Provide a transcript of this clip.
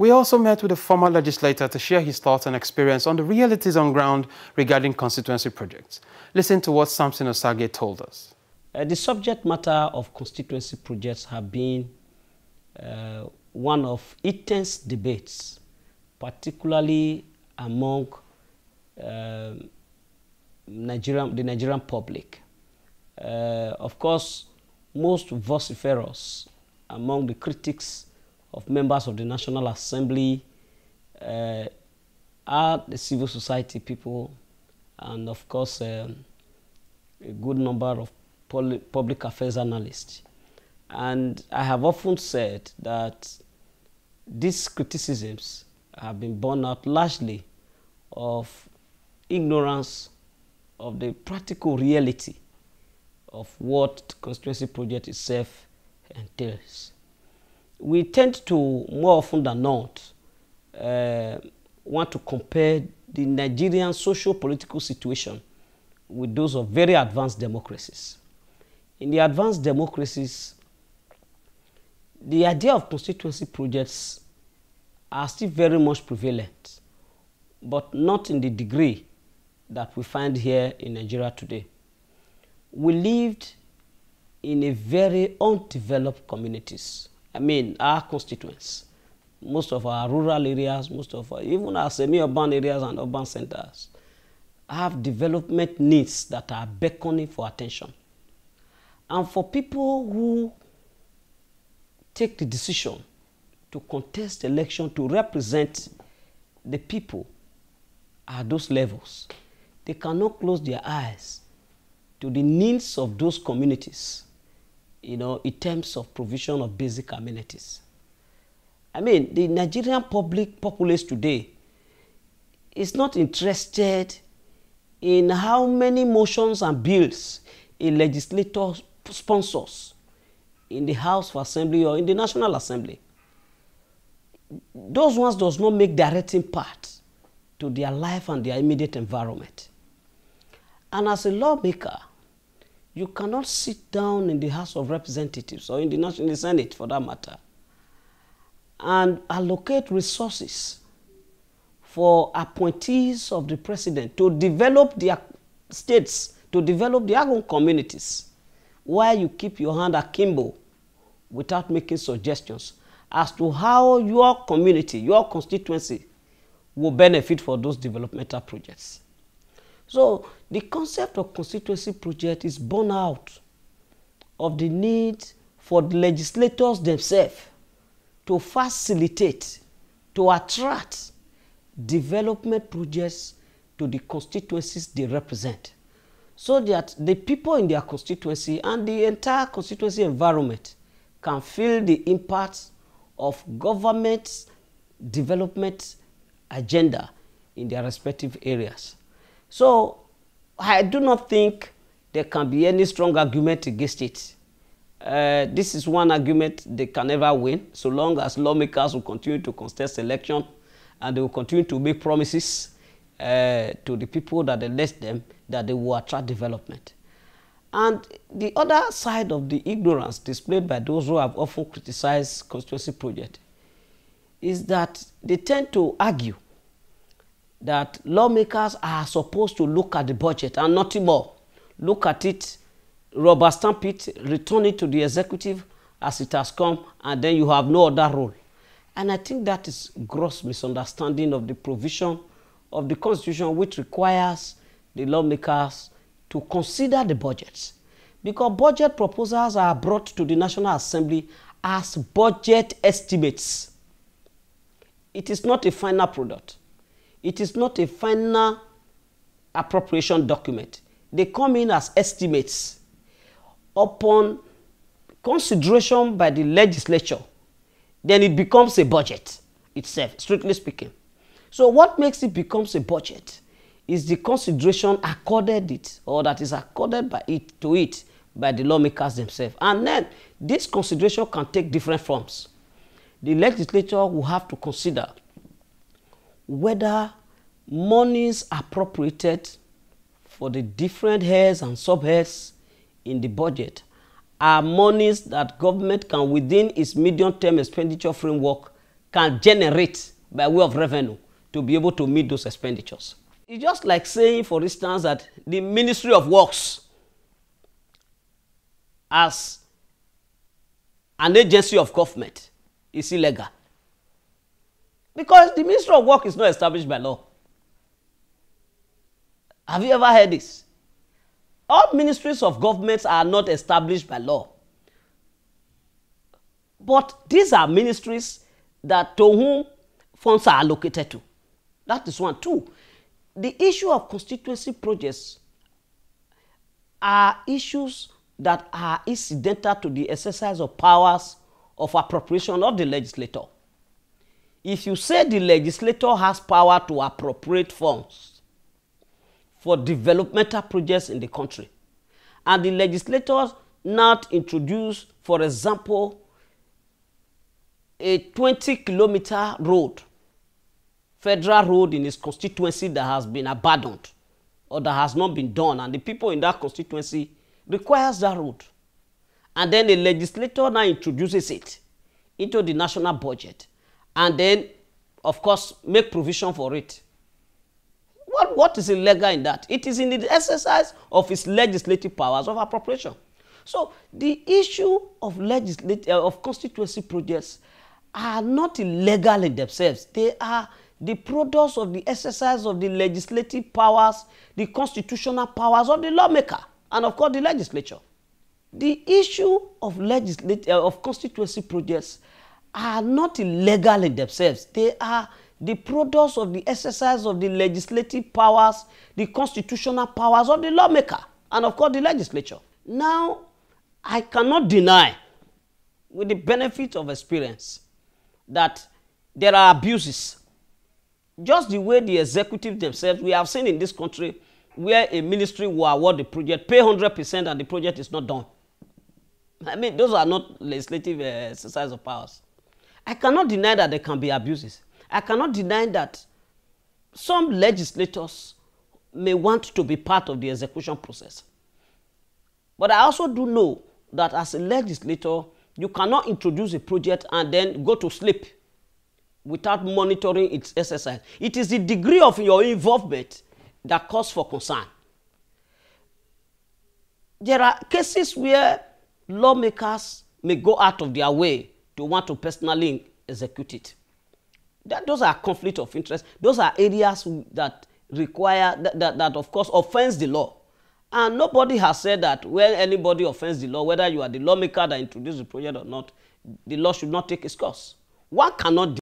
We also met with a former legislator to share his thoughts and experience on the realities on ground regarding constituency projects. Listen to what Samson Osage told us. The subject matter of constituency projects have been one of intense debates, particularly among the Nigerian public. Of course, most vociferous among the critics of members of the National Assembly are the civil society people, and of course a good number of public affairs analysts. And I have often said that these criticisms have been borne out largely of ignorance of the practical reality of what the constituency project itself entails. We tend to, more often than not, want to compare the Nigerian socio-political situation with those of very advanced democracies. In the advanced democracies, the idea of constituency projects are still very much prevalent, but not in the degree that we find here in Nigeria today. We lived in a very undeveloped communities. I mean, our constituents, most of our rural areas, even our semi-urban areas and urban centers have development needs that are beckoning for attention. And for people who take the decision to contest election to represent the people at those levels, they cannot close their eyes to the needs of those communities, in terms of provision of basic amenities. I mean, the Nigerian populace today is not interested in how many motions and bills a legislator sponsors in the House of Assembly or in the National Assembly. Those ones does not make direct impact to their life and their immediate environment. And as a lawmaker, you cannot sit down in the House of Representatives or in the Senate for that matter and allocate resources for appointees of the president to develop their states, to develop their own communities, while you keep your hand akimbo without making suggestions as to how your community, your constituency will benefit for those developmental projects. So the concept of constituency project is born out of the need for the legislators themselves to facilitate, to attract development projects to the constituencies they represent, so that the people in their constituency and the entire constituency environment can feel the impact of government's development agenda in their respective areas. So I do not think there can be any strong argument against it. This is one argument they can never win, so long as lawmakers will continue to contest election and they will continue to make promises to the people that elect them that they will attract development. And the other side of the ignorance displayed by those who have often criticized constituency project is that they tend to argue that lawmakers are supposed to look at the budget and nothing more. Look at it, rubber stamp it, return it to the executive as it has come, and then you have no other role. And I think that is gross misunderstanding of the provision of the Constitution, which requires the lawmakers to consider the budgets. Because budget proposals are brought to the National Assembly as budget estimates. It is not a final product. It is not a final appropriation document. They come in as estimates. Upon consideration by the legislature, then it becomes a budget itself, strictly speaking. So what makes it becomes a budget is the consideration accorded it, or that is accorded by it by the lawmakers themselves. And then this consideration can take different forms. The legislature will have to consider whether monies appropriated for the different heads and subheads in the budget are monies that government can, within its medium-term expenditure framework, can generate by way of revenue to be able to meet those expenditures. It's just like saying, for instance, that the Ministry of Works as an agency of government is illegal. Because the Ministry of Work is not established by law. Have you ever heard this? All ministries of governments are not established by law. But these are ministries that to whom funds are allocated to. That is one. Two, the issue of constituency projects are issues that are incidental to the exercise of powers of appropriation of the legislator. If you say the legislator has power to appropriate funds for developmental projects in the country, and the legislators not introduce, for example, a 20-kilometer road, federal road in his constituency that has been abandoned or that has not been done, and the people in that constituency requires that road, and then the legislator now introduces it into the national budget, and then, of course, make provision for it. What is illegal in that? It is in the exercise of its legislative powers of appropriation. So the issue of constituency projects are not illegal in themselves. They are the products of the exercise of the legislative powers, the constitutional powers of the lawmaker, and of course the legislature. The issue of constituency projects are not illegal in themselves. They are the products of the exercise of the legislative powers, the constitutional powers of the lawmaker, and of course the legislature. Now, I cannot deny, with the benefit of experience, that there are abuses. Just the way the executive themselves, we have seen in this country where a ministry will award the project, pay 100% and the project is not done. I mean, those are not legislative exercise of powers. I cannot deny that there can be abuses. I cannot deny that some legislators may want to be part of the execution process. But I also do know that as a legislator, you cannot introduce a project and then go to sleep without monitoring its exercise. It is the degree of your involvement that calls for concern. There are cases where lawmakers may go out of their way to want to personally execute it. Those are conflicts of interest. Those are areas that require, that of course offends the law. And nobody has said that when anybody offends the law, whether you are the lawmaker that introduced the project or not, the law should not take its course. One cannot